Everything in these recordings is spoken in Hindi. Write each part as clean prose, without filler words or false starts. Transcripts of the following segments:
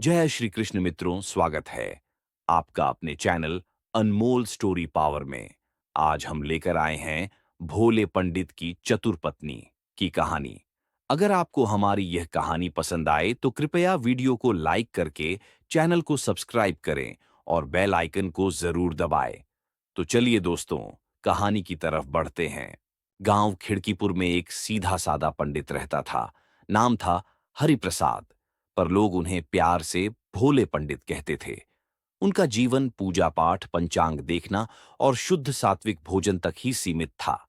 जय श्री कृष्ण मित्रों, स्वागत है आपका अपने चैनल अनमोल स्टोरी पावर में। आज हम लेकर आए हैं भोले पंडित की चतुर पत्नी की कहानी। अगर आपको हमारी यह कहानी पसंद आए तो कृपया वीडियो को लाइक करके चैनल को सब्सक्राइब करें और बेल आइकन को जरूर दबाएं। तो चलिए दोस्तों, कहानी की तरफ बढ़ते हैं। गांव खिड़कीपुर में एक सीधा सादा पंडित रहता था। नाम था हरिप्रसाद, पर लोग उन्हें प्यार से भोले पंडित कहते थे। उनका जीवन पूजा पाठ, पंचांग देखना और शुद्ध सात्विक भोजन तक ही सीमित था।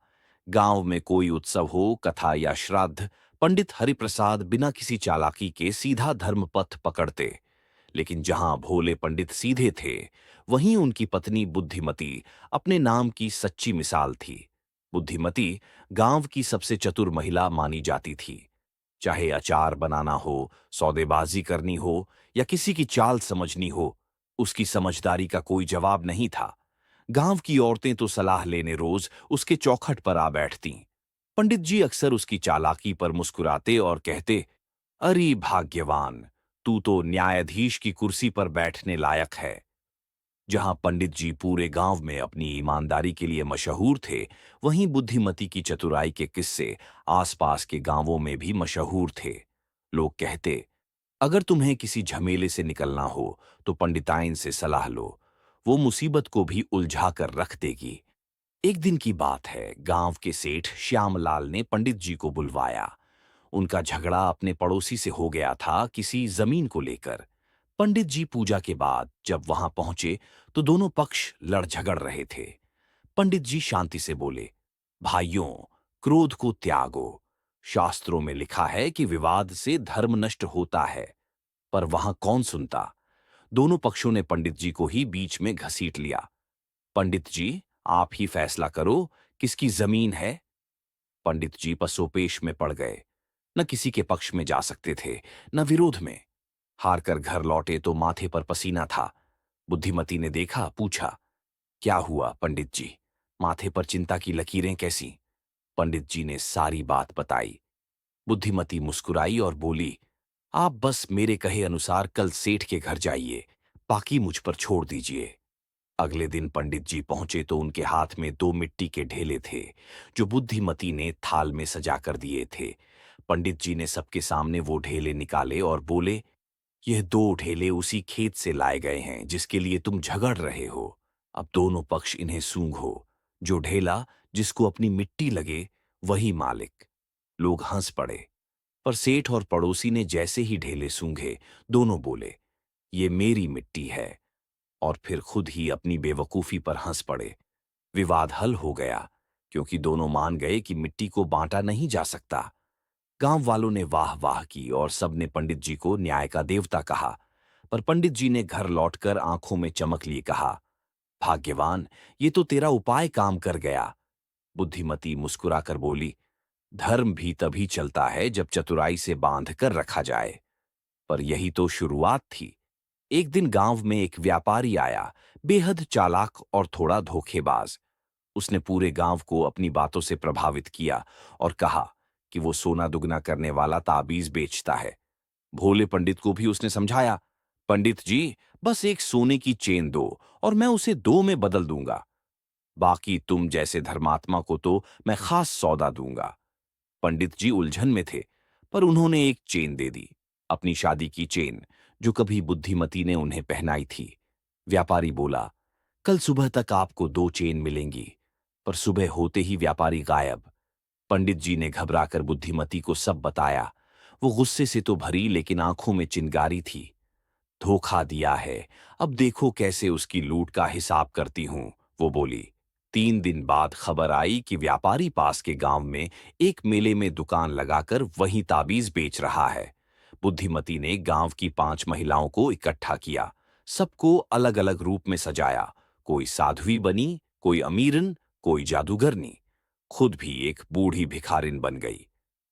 गांव में कोई उत्सव हो, कथा या श्राद्ध, पंडित हरिप्रसाद बिना किसी चालाकी के सीधा धर्म पथ पकड़ते। लेकिन जहां भोले पंडित सीधे थे, वहीं उनकी पत्नी बुद्धिमती अपने नाम की सच्ची मिसाल थी। बुद्धिमती गांव की सबसे चतुर महिला मानी जाती थी। चाहे अचार बनाना हो, सौदेबाजी करनी हो या किसी की चाल समझनी हो, उसकी समझदारी का कोई जवाब नहीं था। गांव की औरतें तो सलाह लेने रोज उसके चौखट पर आ बैठतीं। पंडित जी अक्सर उसकी चालाकी पर मुस्कुराते और कहते, अरे भाग्यवान, तू तो न्यायाधीश की कुर्सी पर बैठने लायक है। जहां पंडित जी पूरे गांव में अपनी ईमानदारी के लिए मशहूर थे, वहीं बुद्धिमती की चतुराई के किस्से आसपास के गांवों में भी मशहूर थे। लोग कहते, अगर तुम्हें किसी झमेले से निकलना हो तो पंडिताइन से सलाह लो, वो मुसीबत को भी उलझा कर रख देगी। एक दिन की बात है, गांव के सेठ श्यामलाल ने पंडित जी को बुलवाया। उनका झगड़ा अपने पड़ोसी से हो गया था, किसी जमीन को लेकर। पंडित जी पूजा के बाद जब वहां पहुंचे तो दोनों पक्ष लड़ झगड़ रहे थे। पंडित जी शांति से बोले, भाइयों, क्रोध को त्यागो। शास्त्रों में लिखा है कि विवाद से धर्म नष्ट होता है। पर वहां कौन सुनता। दोनों पक्षों ने पंडित जी को ही बीच में घसीट लिया। पंडित जी, आप ही फैसला करो, किसकी जमीन है। पंडित जी पसोपेश में पड़ गए। न किसी के पक्ष में जा सकते थे, न विरोध में। हार कर घर लौटे तो माथे पर पसीना था। बुद्धिमती ने देखा, पूछा, क्या हुआ पंडित जी, माथे पर चिंता की लकीरें कैसी। पंडित जी ने सारी बात बताई। बुद्धिमती मुस्कुराई और बोली, आप बस मेरे कहे अनुसार कल सेठ के घर जाइए, बाकी मुझ पर छोड़ दीजिए। अगले दिन पंडित जी पहुंचे तो उनके हाथ में दो मिट्टी के ढेले थे, जो बुद्धिमती ने थाल में सजा कर दिए थे। पंडित जी ने सबके सामने वो ढेले निकाले और बोले, यह दो ढेले उसी खेत से लाए गए हैं जिसके लिए तुम झगड़ रहे हो। अब दोनों पक्ष इन्हें सूंघो। जो ढेला जिसको अपनी मिट्टी लगे, वही मालिक। लोग हंस पड़े। पर सेठ और पड़ोसी ने जैसे ही ढेले सूंघे, दोनों बोले, ये मेरी मिट्टी है। और फिर खुद ही अपनी बेवकूफी पर हंस पड़े। विवाद हल हो गया, क्योंकि दोनों मान गए कि मिट्टी को बांटा नहीं जा सकता। गांव वालों ने वाह वाह की और सबने पंडित जी को न्याय का देवता कहा। पर पंडित जी ने घर लौटकर आंखों में चमक लिए कहा, भाग्यवान, ये तो तेरा उपाय काम कर गया। बुद्धिमती मुस्कुराकर बोली, धर्म भी तभी चलता है जब चतुराई से बांध कर रखा जाए। पर यही तो शुरुआत थी। एक दिन गांव में एक व्यापारी आया, बेहद चालाक और थोड़ा धोखेबाज। उसने पूरे गांव को अपनी बातों से प्रभावित किया और कहा कि वो सोना दुगना करने वाला ताबीज बेचता है। भोले पंडित को भी उसने समझाया, पंडित जी, बस एक सोने की चेन दो और मैं उसे दो में बदल दूंगा। बाकी तुम जैसे धर्मात्मा को तो मैं खास सौदा दूंगा। पंडित जी उलझन में थे, पर उन्होंने एक चेन दे दी, अपनी शादी की चेन, जो कभी बुद्धिमती ने उन्हें पहनाई थी। व्यापारी बोला, कल सुबह तक आपको दो चेन मिलेंगी। पर सुबह होते ही व्यापारी गायब। पंडित जी ने घबराकर बुद्धिमती को सब बताया। वो गुस्से से तो भरी, लेकिन आंखों में चिंगारी थी। धोखा दिया है, अब देखो कैसे उसकी लूट का हिसाब करती हूं, वो बोली। 3 दिन बाद खबर आई कि व्यापारी पास के गांव में एक मेले में दुकान लगाकर वही ताबीज बेच रहा है। बुद्धिमती ने गांव की 5 महिलाओं को इकट्ठा किया, सबको अलग अलग रूप में सजाया। कोई साध्वी बनी, कोई अमीरन, कोई जादूगरनी। खुद भी एक बूढ़ी भिखारिन बन गई।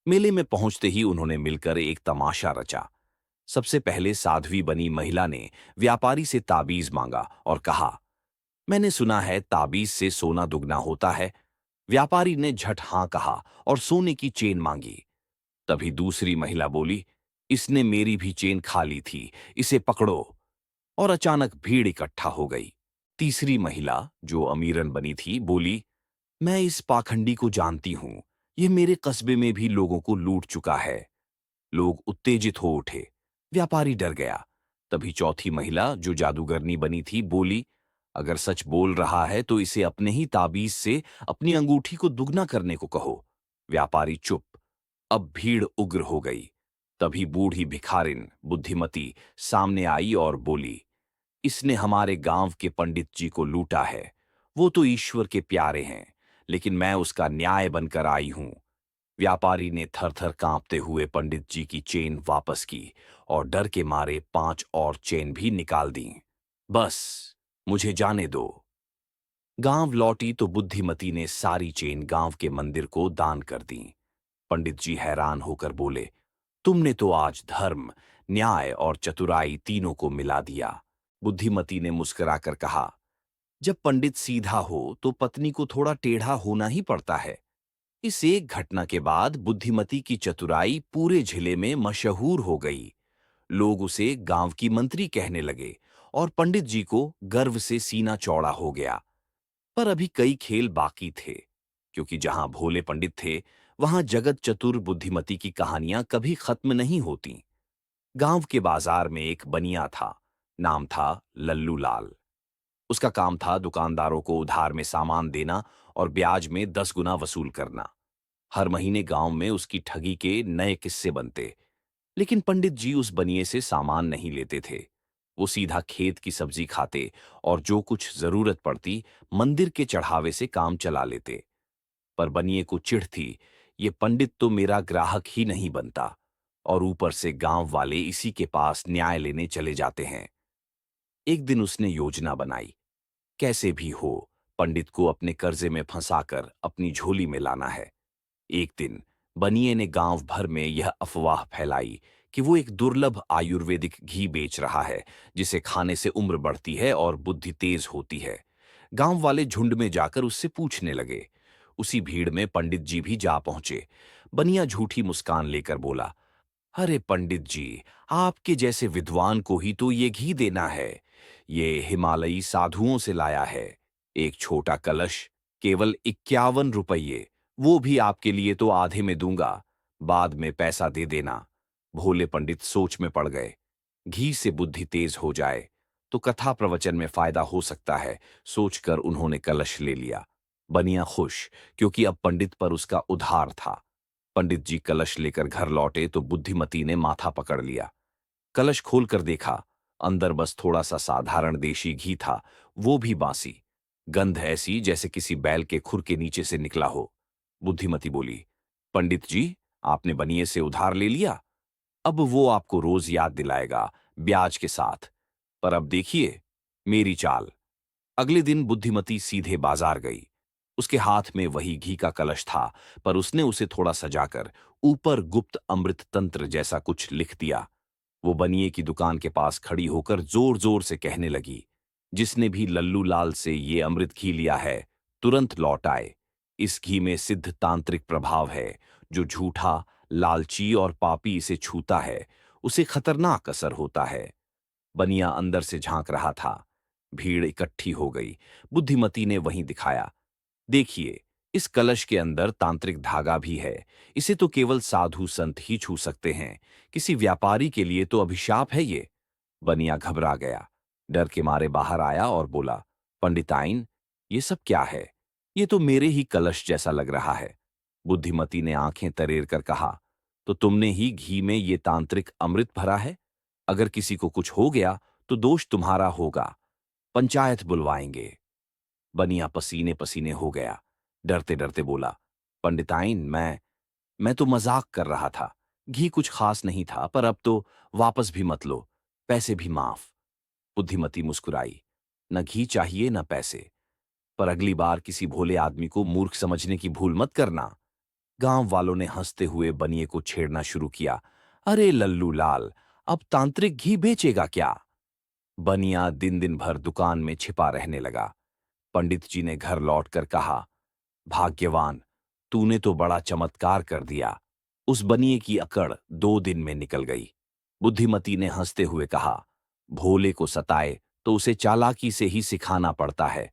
मेले में पहुंचते ही उन्होंने मिलकर एक तमाशा रचा। सबसे पहले साध्वी बनी महिला ने व्यापारी से ताबीज मांगा और कहा, मैंने सुना है ताबीज से सोना दुगना होता है। व्यापारी ने झट हां कहा और सोने की चेन मांगी। तभी दूसरी महिला बोली, इसने मेरी भी चेन खा ली थी, इसे पकड़ो। और अचानक भीड़ इकट्ठा हो गई। तीसरी महिला, जो अमीरन बनी थी, बोली, मैं इस पाखंडी को जानती हूं। यह मेरे कस्बे में भी लोगों को लूट चुका है। लोग उत्तेजित हो उठे। व्यापारी डर गया। तभी चौथी महिला, जो जादूगरनी बनी थी, बोली, अगर सच बोल रहा है तो इसे अपने ही ताबीज से अपनी अंगूठी को दुगना करने को कहो। व्यापारी चुप। अब भीड़ उग्र हो गई। तभी बूढ़ी भिखारिन बुद्धिमती सामने आई और बोली, इसने हमारे गांव के पंडित जी को लूटा है। वो तो ईश्वर के प्यारे हैं, लेकिन मैं उसका न्याय बनकर आई हूं। व्यापारी ने थर-थर कांपते हुए पंडित जी की चेन वापस की और डर के मारे 5 और चेन भी निकाल दी। बस, मुझे जाने दो। गांव लौटी तो बुद्धिमती ने सारी चेन गांव के मंदिर को दान कर दी। पंडित जी हैरान होकर बोले, तुमने तो आज धर्म, न्याय और चतुराई तीनों को मिला दिया। बुद्धिमती ने मुस्कुराकर कहा, जब पंडित सीधा हो तो पत्नी को थोड़ा टेढ़ा होना ही पड़ता है। इस एक घटना के बाद बुद्धिमती की चतुराई पूरे जिले में मशहूर हो गई। लोग उसे गांव की मंत्री कहने लगे और पंडित जी को गर्व से सीना चौड़ा हो गया। पर अभी कई खेल बाकी थे, क्योंकि जहां भोले पंडित थे, वहां जगत चतुर बुद्धिमती की कहानियां कभी खत्म नहीं होती। गांव के बाजार में एक बनिया था। नाम था लल्लू लाल। उसका काम था दुकानदारों को उधार में सामान देना और ब्याज में 10 गुना वसूल करना। हर महीने गांव में उसकी ठगी के नए किस्से बनते। लेकिन पंडित जी उस बनिए से सामान नहीं लेते थे। वो सीधा खेत की सब्जी खाते और जो कुछ जरूरत पड़ती, मंदिर के चढ़ावे से काम चला लेते। पर बनिए को चिढ़ थी, ये पंडित तो मेरा ग्राहक ही नहीं बनता, और ऊपर से गांव वाले इसी के पास न्याय लेने चले जाते हैं। एक दिन उसने योजना बनाई, कैसे भी हो पंडित को अपने कर्जे में फंसाकर अपनी झोली में लाना है। एक दिन बनिए ने गांव भर में यह अफवाह फैलाई कि वो एक दुर्लभ आयुर्वेदिक घी बेच रहा है, जिसे खाने से उम्र बढ़ती है और बुद्धि तेज होती है। गांव वाले झुंड में जाकर उससे पूछने लगे। उसी भीड़ में पंडित जी भी जा पहुंचे। बनिया झूठी मुस्कान लेकर बोला, अरे पंडित जी, आपके जैसे विद्वान को ही तो ये घी देना है। ये हिमालयी साधुओं से लाया है। एक छोटा कलश, केवल 51 रुपये। वो भी आपके लिए तो आधे में दूंगा, बाद में पैसा दे देना। भोले पंडित सोच में पड़ गए। घी से बुद्धि तेज हो जाए तो कथा प्रवचन में फायदा हो सकता है, सोचकर उन्होंने कलश ले लिया। बनिया खुश, क्योंकि अब पंडित पर उसका उधार था। पंडित जी कलश लेकर घर लौटे तो बुद्धिमती ने माथा पकड़ लिया। कलश खोलकर देखा, अंदर बस थोड़ा सा साधारण देशी घी था, वो भी बासी। गंध ऐसी जैसे किसी बैल के खुर के नीचे से निकला हो। बुद्धिमती बोली, पंडित जी, आपने बनिए से उधार ले लिया। अब वो आपको रोज याद दिलाएगा, ब्याज के साथ। पर अब देखिए मेरी चाल। अगले दिन बुद्धिमती सीधे बाजार गई। उसके हाथ में वही घी का कलश था, पर उसने उसे थोड़ा सजाकर ऊपर गुप्त अमृत तंत्र जैसा कुछ लिख दिया। वो बनिए की दुकान के पास खड़ी होकर जोर जोर से कहने लगी, जिसने भी लल्लू लाल से ये अमृत घी लिया है, तुरंत लौट आए। इस घी में सिद्ध तांत्रिक प्रभाव है। जो झूठा, लालची और पापी इसे छूता है, उसे खतरनाक असर होता है। बनिया अंदर से झांक रहा था। भीड़ इकट्ठी हो गई। बुद्धिमती ने वहीं दिखाया, देखिए, इस कलश के अंदर तांत्रिक धागा भी है। इसे तो केवल साधु संत ही छू सकते हैं। किसी व्यापारी के लिए तो अभिशाप है ये। बनिया घबरा गया, डर के मारे बाहर आया और बोला, पंडिताइन, ये सब क्या है? ये तो मेरे ही कलश जैसा लग रहा है। बुद्धिमती ने आंखें तरेर कर कहा, तो तुमने ही घी में ये तांत्रिक अमृत भरा है? अगर किसी को कुछ हो गया तो दोष तुम्हारा होगा। पंचायत बुलवाएंगे। बनिया पसीने पसीने हो गया। डरते डरते बोला, पंडिताइन, मैं तो मजाक कर रहा था। घी कुछ खास नहीं था, पर अब तो वापस भी मत लो, पैसे भी माफ। बुद्धिमती मुस्कुराई, न घी चाहिए न पैसे, पर अगली बार किसी भोले आदमी को मूर्ख समझने की भूल मत करना। गांव वालों ने हंसते हुए बनिए को छेड़ना शुरू किया, अरे लल्लू लाल, अब तांत्रिक घी बेचेगा क्या? बनिया दिन दिन भर दुकान में छिपा रहने लगा। पंडित जी ने घर लौटकर कहा, भाग्यवान, तूने तो बड़ा चमत्कार कर दिया। उस बनिए की अकड़ 2 दिन में निकल गई। बुद्धिमती ने हंसते हुए कहा, भोले को सताए तो उसे चालाकी से ही सिखाना पड़ता है।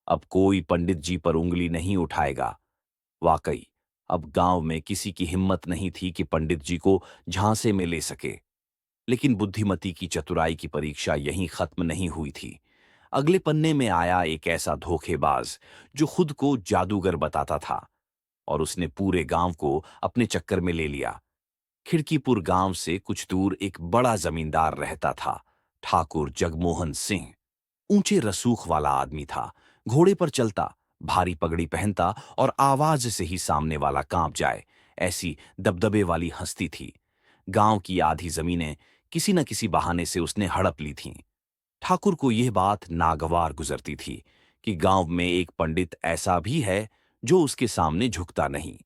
अब कोई पंडित जी पर उंगली नहीं उठाएगा। वाकई, अब गांव में किसी की हिम्मत नहीं थी कि पंडित जी को झांसे में ले सके। लेकिन बुद्धिमती की चतुराई की परीक्षा यहीं खत्म नहीं हुई थी। अगले पन्ने में आया एक ऐसा धोखेबाज जो खुद को जादूगर बताता था, और उसने पूरे गांव को अपने चक्कर में ले लिया। खिड़कीपुर गांव से कुछ दूर एक बड़ा जमींदार रहता था, ठाकुर जगमोहन सिंह। ऊंचे रसूख वाला आदमी था, घोड़े पर चलता, भारी पगड़ी पहनता और आवाज से ही सामने वाला कांप जाए, ऐसी दबदबे वाली हस्ती थी। गांव की आधी जमीनें किसी न किसी बहाने से उसने हड़प ली थीं। ठाकुर को यह बात नागवार गुजरती थी कि गांव में एक पंडित ऐसा भी है जो उसके सामने झुकता नहीं।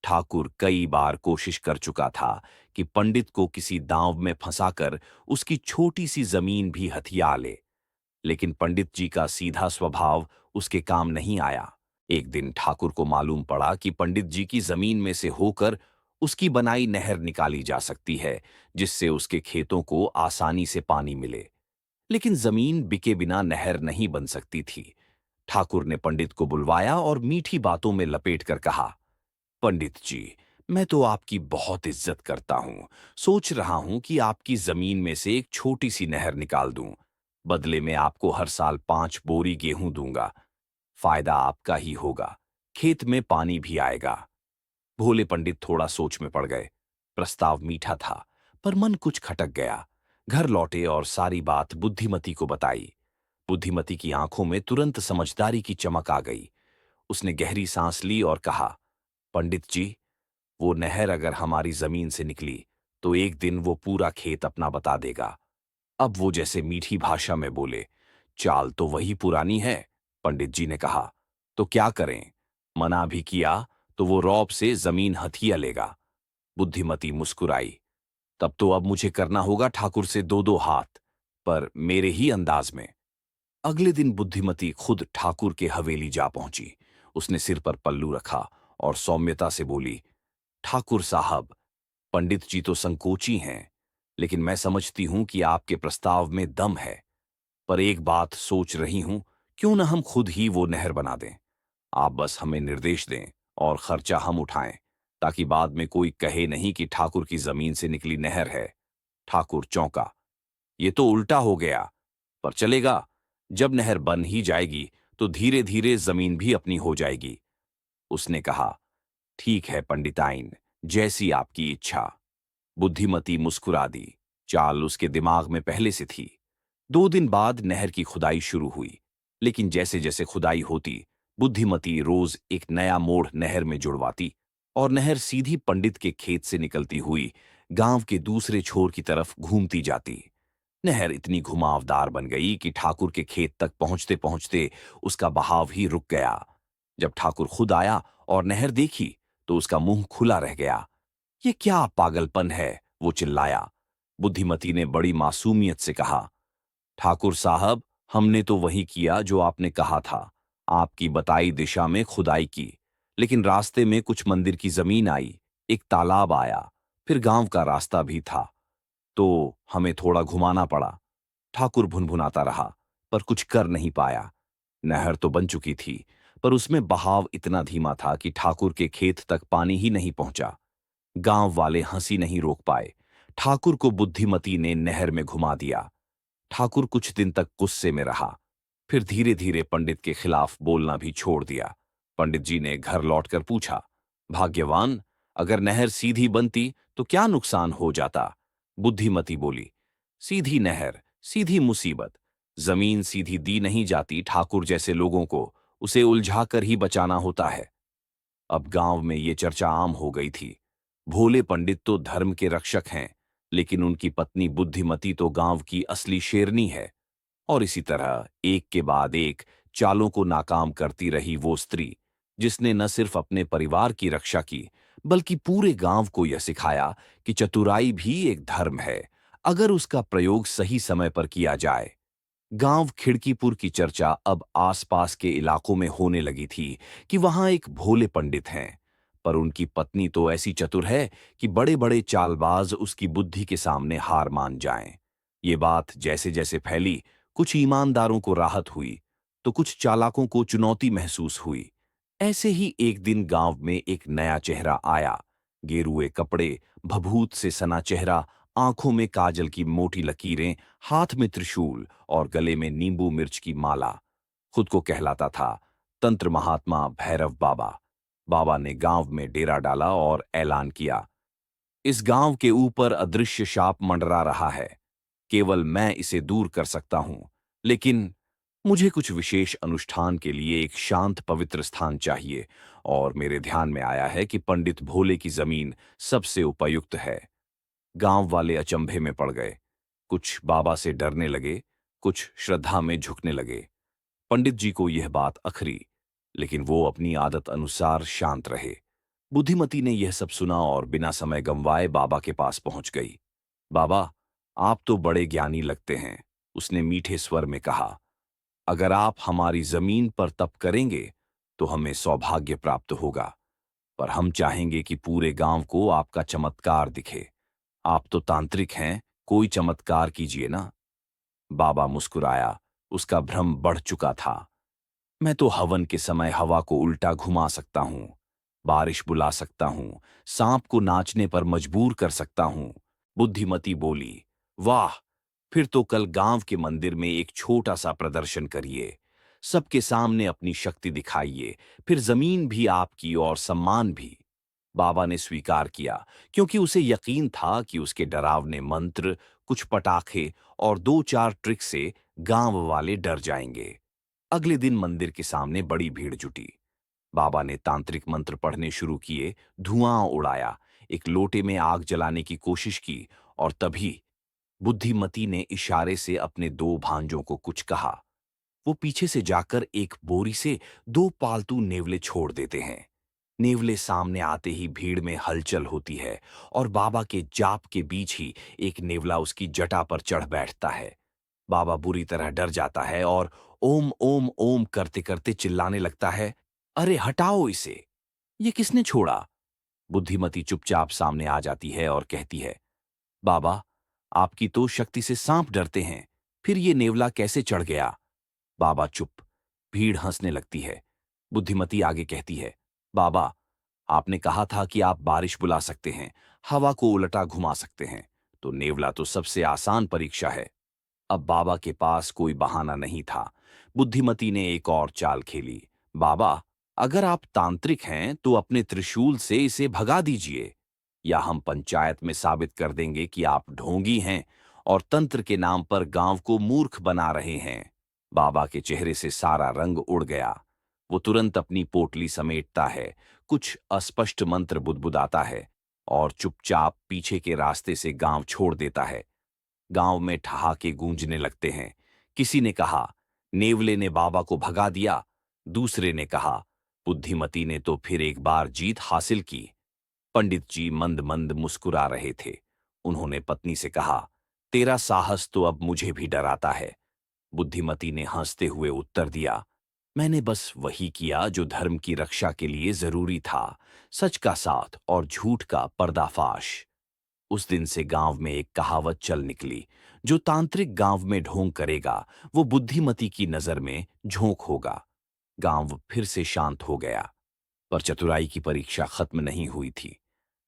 ठाकुर कई बार कोशिश कर चुका था कि पंडित को किसी दांव में फंसाकर उसकी छोटी सी जमीन भी हथिया ले, लेकिन पंडित जी का सीधा स्वभाव उसके काम नहीं आया। एक दिन ठाकुर को मालूम पड़ा कि पंडित जी की जमीन में से होकर उसकी बनाई नहर निकाली जा सकती है, जिससे उसके खेतों को आसानी से पानी मिले। लेकिन जमीन बिके बिना नहर नहीं बन सकती थी। ठाकुर ने पंडित को बुलवाया और मीठी बातों में लपेट कर कहा, पंडित जी, मैं तो आपकी बहुत इज्जत करता हूं। सोच रहा हूं कि आपकी जमीन में से एक छोटी सी नहर निकाल दूं। बदले में आपको हर साल 5 बोरी गेहूं दूंगा। फायदा आपका ही होगा, खेत में पानी भी आएगा। भोले पंडित थोड़ा सोच में पड़ गए। प्रस्ताव मीठा था, पर मन कुछ खटक गया। घर लौटे और सारी बात बुद्धिमती को बताई। बुद्धिमती की आंखों में तुरंत समझदारी की चमक आ गई। उसने गहरी सांस ली और कहा, पंडित जी, वो नहर अगर हमारी जमीन से निकली तो एक दिन वो पूरा खेत अपना बता देगा। अब वो जैसे मीठी भाषा में बोले, चाल तो वही पुरानी है। पंडित जी ने कहा, तो क्या करें? मना भी किया तो वो रौब से जमीन हथिया लेगा। बुद्धिमती मुस्कुराई, तब तो अब मुझे करना होगा ठाकुर से 2-2 हाथ, पर मेरे ही अंदाज में। अगले दिन बुद्धिमती खुद ठाकुर के हवेली जा पहुंची। उसने सिर पर पल्लू रखा और सौम्यता से बोली, ठाकुर साहब, पंडित जी तो संकोची हैं, लेकिन मैं समझती हूं कि आपके प्रस्ताव में दम है। पर एक बात सोच रही हूं, क्यों न हम खुद ही वो नहर बना दें। आप बस हमें निर्देश दें और खर्चा हम उठाएं, ताकि बाद में कोई कहे नहीं कि ठाकुर की जमीन से निकली नहर है। ठाकुर चौंका, ये तो उल्टा हो गया, पर चलेगा। जब नहर बन ही जाएगी तो धीरे धीरे जमीन भी अपनी हो जाएगी। उसने कहा, ठीक है पंडिताइन, जैसी आपकी इच्छा। बुद्धिमती मुस्कुरा दी। चाल उसके दिमाग में पहले से थी। 2 दिन बाद नहर की खुदाई शुरू हुई, लेकिन जैसे जैसे खुदाई होती, बुद्धिमती रोज एक नया मोड़ नहर में जुड़वाती, और नहर सीधी पंडित के खेत से निकलती हुई गांव के दूसरे छोर की तरफ घूमती जाती। नहर इतनी घुमावदार बन गई कि ठाकुर के खेत तक पहुंचते पहुंचते उसका बहाव ही रुक गया। जब ठाकुर खुद आया और नहर देखी तो उसका मुंह खुला रह गया। ये क्या पागलपन है, वो चिल्लाया। बुद्धिमती ने बड़ी मासूमियत से कहा, ठाकुर साहब, हमने तो वही किया जो आपने कहा था। आपकी बताई दिशा में खुदाई की, लेकिन रास्ते में कुछ मंदिर की जमीन आई, एक तालाब आया, फिर गांव का रास्ता भी था, तो हमें थोड़ा घुमाना पड़ा। ठाकुर भुनभुनाता रहा, पर कुछ कर नहीं पाया। नहर तो बन चुकी थी, पर उसमें बहाव इतना धीमा था कि ठाकुर के खेत तक पानी ही नहीं पहुंचा। गांव वाले हंसी नहीं रोक पाए। ठाकुर को बुद्धिमती ने नहर में घुमा दिया। ठाकुर कुछ दिन तक गुस्से में रहा, फिर धीरे धीरे पंडित के खिलाफ बोलना भी छोड़ दिया। पंडित जी ने घर लौटकर पूछा, भाग्यवान, अगर नहर सीधी बनती तो क्या नुकसान हो जाता? बुद्धिमती बोली, सीधी नहर, सीधी मुसीबत। जमीन सीधी दी नहीं जाती ठाकुर जैसे लोगों को, उसे उलझाकर ही बचाना होता है। अब गांव में ये चर्चा आम हो गई थी। भोले पंडित तो धर्म के रक्षक हैं, लेकिन उनकी पत्नी बुद्धिमती तो गांव की असली शेरनी है। और इसी तरह एक के बाद एक चालों को नाकाम करती रही वो स्त्री, जिसने न सिर्फ अपने परिवार की रक्षा की, बल्कि पूरे गांव को यह सिखाया कि चतुराई भी एक धर्म है, अगर उसका प्रयोग सही समय पर किया जाए। गांव खिड़कीपुर की चर्चा अब आसपास के इलाकों में होने लगी थी कि वहां एक भोले पंडित हैं। पर उनकी पत्नी तो ऐसी चतुर है कि बड़े बड़े चालबाज उसकी बुद्धि के सामने हार मान जाएं। ये बात जैसे जैसे फैली, कुछ ईमानदारों को राहत हुई तो कुछ चालाकों को चुनौती महसूस हुई। ऐसे ही एक दिन गांव में एक नया चेहरा आया। गेरुए कपड़े, भभूत से सना चेहरा, आंखों में काजल की मोटी लकीरें, हाथ में त्रिशूल और गले में नींबू मिर्च की माला। खुद को कहलाता था तंत्र महात्मा भैरव बाबा। बाबा ने गांव में डेरा डाला और ऐलान किया, इस गांव के ऊपर अदृश्य शाप मंडरा रहा है। केवल मैं इसे दूर कर सकता हूं। लेकिन मुझे कुछ विशेष अनुष्ठान के लिए एक शांत पवित्र स्थान चाहिए, और मेरे ध्यान में आया है कि पंडित भोले की जमीन सबसे उपयुक्त है। गांव वाले अचंभे में पड़ गए। कुछ बाबा से डरने लगे, कुछ श्रद्धा में झुकने लगे। पंडित जी को यह बात अखरी, लेकिन वो अपनी आदत अनुसार शांत रहे। बुद्धिमती ने यह सब सुना और बिना समय गंवाए बाबा के पास पहुंच गई। बाबा, आप तो बड़े ज्ञानी लगते हैं, उसने मीठे स्वर में कहा। अगर आप हमारी जमीन पर तप करेंगे तो हमें सौभाग्य प्राप्त होगा, पर हम चाहेंगे कि पूरे गांव को आपका चमत्कार दिखे। आप तो तांत्रिक हैं, कोई चमत्कार कीजिए ना। बाबा मुस्कुराया, उसका भ्रम बढ़ चुका था। मैं तो हवन के समय हवा को उल्टा घुमा सकता हूं, बारिश बुला सकता हूं, सांप को नाचने पर मजबूर कर सकता हूं। बुद्धिमती बोली, वाह, फिर तो कल गांव के मंदिर में एक छोटा सा प्रदर्शन करिए। सबके सामने अपनी शक्ति दिखाइए, फिर जमीन भी आपकी और सम्मान भी। बाबा ने स्वीकार किया, क्योंकि उसे यकीन था कि उसके डरावने मंत्र, कुछ पटाखे और दो चार ट्रिक से गांव वाले डर जाएंगे। अगले दिन मंदिर के सामने बड़ी भीड़ जुटी। बाबा ने तांत्रिक मंत्र पढ़ने शुरू किए, धुआं उड़ाया, एक लोटे में आग जलाने की कोशिश की, और तभी बुद्धिमती ने इशारे से अपने दो भांजों को कुछ कहा। वो पीछे से जाकर एक बोरी से दो पालतू नेवले छोड़ देते हैं। नेवले सामने आते ही भीड़ में हलचल होती है, और बाबा के जाप के बीच ही एक नेवला उसकी जटा पर चढ़ बैठता है। बाबा बुरी तरह डर जाता है और ओम ओम ओम करते करते चिल्लाने लगता है, अरे हटाओ इसे, ये किसने छोड़ा? बुद्धिमती चुपचाप सामने आ जाती है और कहती है, बाबा, आपकी तो शक्ति से सांप डरते हैं, फिर ये नेवला कैसे चढ़ गया? बाबा चुप। भीड़ हंसने लगती है। बुद्धिमती आगे कहती है, बाबा, आपने कहा था कि आप बारिश बुला सकते हैं, हवा को उलटा घुमा सकते हैं, तो नेवला तो सबसे आसान परीक्षा है। अब बाबा के पास कोई बहाना नहीं था। बुद्धिमती ने एक और चाल खेली। बाबा, अगर आप तांत्रिक हैं तो अपने त्रिशूल से इसे भगा दीजिए, या हम पंचायत में साबित कर देंगे कि आप ढोंगी हैं और तंत्र के नाम पर गांव को मूर्ख बना रहे हैं। बाबा के चेहरे से सारा रंग उड़ गया। वो तुरंत अपनी पोटली समेटता है, कुछ अस्पष्ट मंत्र बुदबुदाता है और चुपचाप पीछे के रास्ते से गांव छोड़ देता है। गांव में ठहाके गूंजने लगते हैं। किसी ने कहा, नेवले ने बाबा को भगा दिया। दूसरे ने कहा, बुद्धिमती ने तो फिर एक बार जीत हासिल की। पंडित जी मंद मंद मुस्कुरा रहे थे। उन्होंने पत्नी से कहा, तेरा साहस तो अब मुझे भी डराता है। बुद्धिमती ने हंसते हुए उत्तर दिया, मैंने बस वही किया जो धर्म की रक्षा के लिए जरूरी था, सच का साथ और झूठ का पर्दाफाश। उस दिन से गांव में एक कहावत चल निकली, जो तांत्रिक गांव में ढोंग करेगा वो बुद्धिमती की नजर में झोंक होगा। गांव फिर से शांत हो गया। पर चतुराई की परीक्षा खत्म नहीं हुई थी।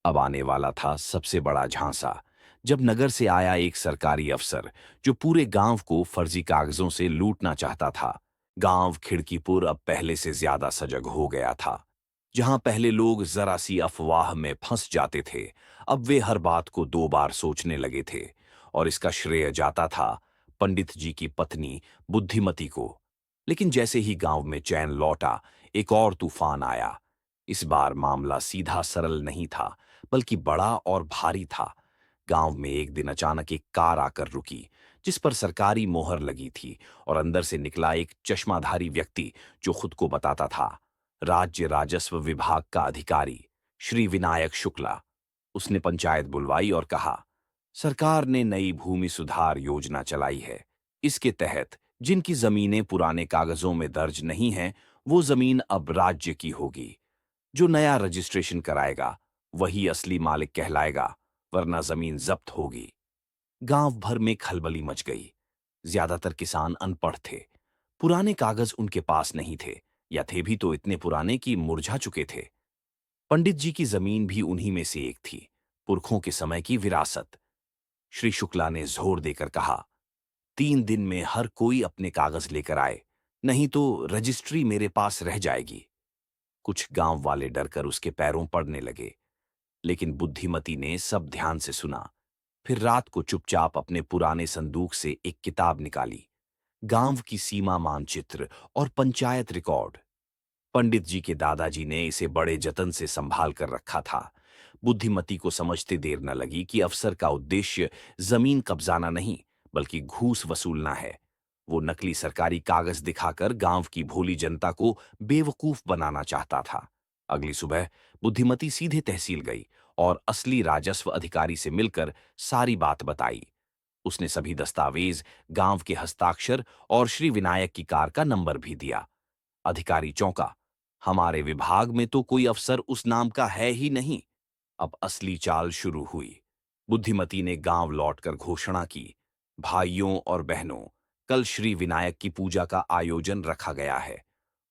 अब आने वाला था सबसे बड़ा झांसा, जब नगर से आया एक सरकारी अफसर जो पूरे गांव को फर्जी कागजों से लूटना चाहता था। गांव खिड़कीपुर अब पहले से ज्यादा सजग हो गया था। जहां पहले लोग जरा सी अफवाह में फंस जाते थे, अब वे हर बात को दो बार सोचने लगे थे। और इसका श्रेय जाता था पंडित जी की पत्नी बुद्धिमती को। लेकिन जैसे ही गांव में चैन लौटा, एक और तूफान आया। इस बार मामला सीधा सरल नहीं था, बल्कि बड़ा और भारी था। गांव में एक दिन अचानक एक कार आकर रुकी, जिस पर सरकारी मोहर लगी थी, और अंदर से निकला एक चश्माधारी व्यक्ति जो खुद को बताता था राज्य राजस्व विभाग का अधिकारी, श्री विनायक शुक्ला। उसने पंचायत बुलवाई और कहा, सरकार ने नई भूमि सुधार योजना चलाई है। इसके तहत जिनकी जमीनें पुराने कागजों में दर्ज नहीं हैं, वो जमीन अब राज्य की होगी। जो नया रजिस्ट्रेशन कराएगा वही असली मालिक कहलाएगा, वरना जमीन जब्त होगी। गांव भर में खलबली मच गई। ज्यादातर किसान अनपढ़ थे। पुराने कागज उनके पास नहीं थे, या थे भी तो इतने पुराने कि मुरझा चुके थे। पंडित जी की जमीन भी उन्हीं में से एक थी, पुरखों के समय की विरासत। श्री शुक्ला ने जोर देकर कहा, 3 दिन में हर कोई अपने कागज लेकर आए, नहीं तो रजिस्ट्री मेरे पास रह जाएगी। कुछ गांव वाले डरकर उसके पैरों पड़ने लगे, लेकिन बुद्धिमती ने सब ध्यान से सुना। फिर रात को चुपचाप अपने पुराने संदूक से एक किताब निकाली, गांव की सीमा मानचित्र और पंचायत रिकॉर्ड। पंडित जी के दादाजी ने इसे बड़े जतन से संभाल कर रखा था। बुद्धिमती को समझते देर न लगी कि अफसर का उद्देश्य जमीन कब्जाना नहीं, बल्कि घूस वसूलना है। वो नकली सरकारी कागज दिखाकर गांव की भोली जनता को बेवकूफ बनाना चाहता था। अगली सुबह बुद्धिमती सीधे तहसील गई और असली राजस्व अधिकारी से मिलकर सारी बात बताई। उसने सभी दस्तावेज, गांव के हस्ताक्षर और श्री विनायक की कार का नंबर भी दिया। अधिकारी चौंका, हमारे विभाग में तो कोई अफसर उस नाम का है ही नहीं। अब असली चाल शुरू हुई। बुद्धिमती ने गांव लौटकर घोषणा की, भाइयों और बहनों, कल श्री विनायक की पूजा का आयोजन रखा गया है।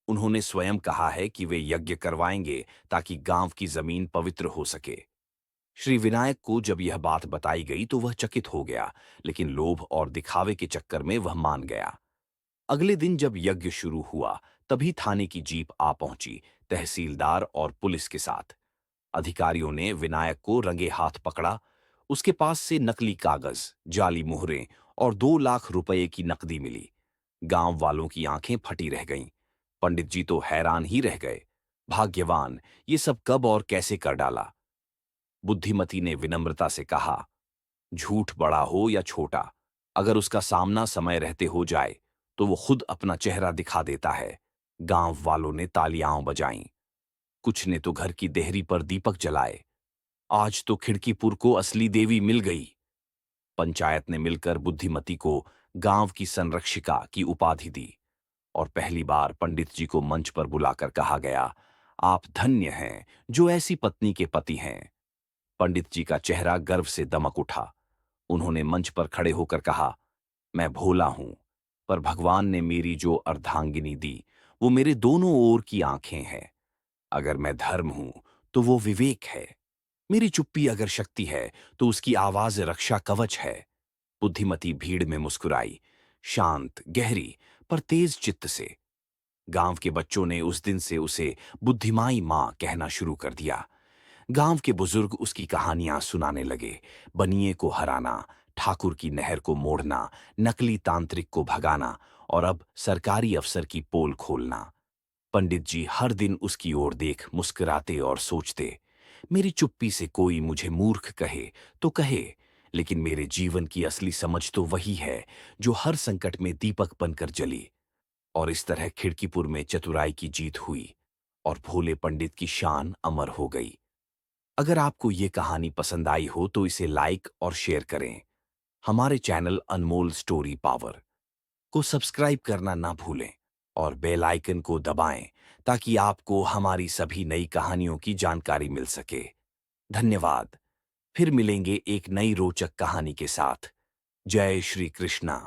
उन्होंने स्वयं कहा है कि वे यज्ञ करवाएंगे ताकि गांव की जमीन पवित्र हो सके। श्री विनायक को जब यह बात बताई गई तो वह चकित हो गया, लेकिन लोभ और दिखावे के चक्कर में वह मान गया। अगले दिन जब यज्ञ शुरू हुआ, तभी थाने की जीप आ पहुंची, तहसीलदार और पुलिस के साथ। अधिकारियों ने विनायक को रंगे हाथ पकड़ा। उसके पास से नकली कागज, जाली मुहरें और 2 लाख रुपए की नकदी मिली। गांव वालों की आंखें फटी रह गईं। पंडित जी तो हैरान ही रह गए। भाग्यवान, ये सब कब और कैसे कर डाला? बुद्धिमती ने विनम्रता से कहा, झूठ बड़ा हो या छोटा, अगर उसका सामना समय रहते हो जाए तो वो खुद अपना चेहरा दिखा देता है। गांव वालों ने तालियां बजाईं। कुछ ने तो घर की देहरी पर दीपक जलाए। आज तो खिड़कीपुर को असली देवी मिल गई। पंचायत ने मिलकर बुद्धिमती को गांव की संरक्षिका की उपाधि दी और पहली बार पंडित जी को मंच पर बुलाकर कहा गया, आप धन्य हैं जो ऐसी पत्नी के पति हैं। पंडित जी का चेहरा गर्व से दमक उठा। उन्होंने मंच पर खड़े होकर कहा, मैं भोला हूं, पर भगवान ने मेरी जो अर्धांगिनी दी वो मेरे दोनों ओर की आंखें हैं। अगर मैं धर्म हूं तो वो विवेक है। मेरी चुप्पी अगर शक्ति है तो उसकी आवाज रक्षा कवच है। बुद्धिमती भीड़ में मुस्कुराई, शांत, गहरी, पर तेज चित्त से। गांव के बच्चों ने उस दिन से उसे बुद्धिमाई मां कहना शुरू कर दिया। गांव के बुजुर्ग उसकी कहानियां सुनाने लगे, बनिए को हराना, ठाकुर की नहर को मोड़ना, नकली तांत्रिक को भगाना और अब सरकारी अफसर की पोल खोलना। पंडित जी हर दिन उसकी ओर देख मुस्कुराते और सोचते, मेरी चुप्पी से कोई मुझे मूर्ख कहे तो कहे, लेकिन मेरे जीवन की असली समझ तो वही है जो हर संकट में दीपक बनकर जली। और इस तरह खिड़कीपुर में चतुराई की जीत हुई और भोले पंडित की शान अमर हो गई। अगर आपको ये कहानी पसंद आई हो तो इसे लाइक और शेयर करें। हमारे चैनल अनमोल स्टोरी पावर को सब्सक्राइब करना ना भूलें और बेल आइकन को दबाएं ताकि आपको हमारी सभी नई कहानियों की जानकारी मिल सके। धन्यवाद। फिर मिलेंगे एक नई रोचक कहानी के साथ। जय श्री कृष्णा।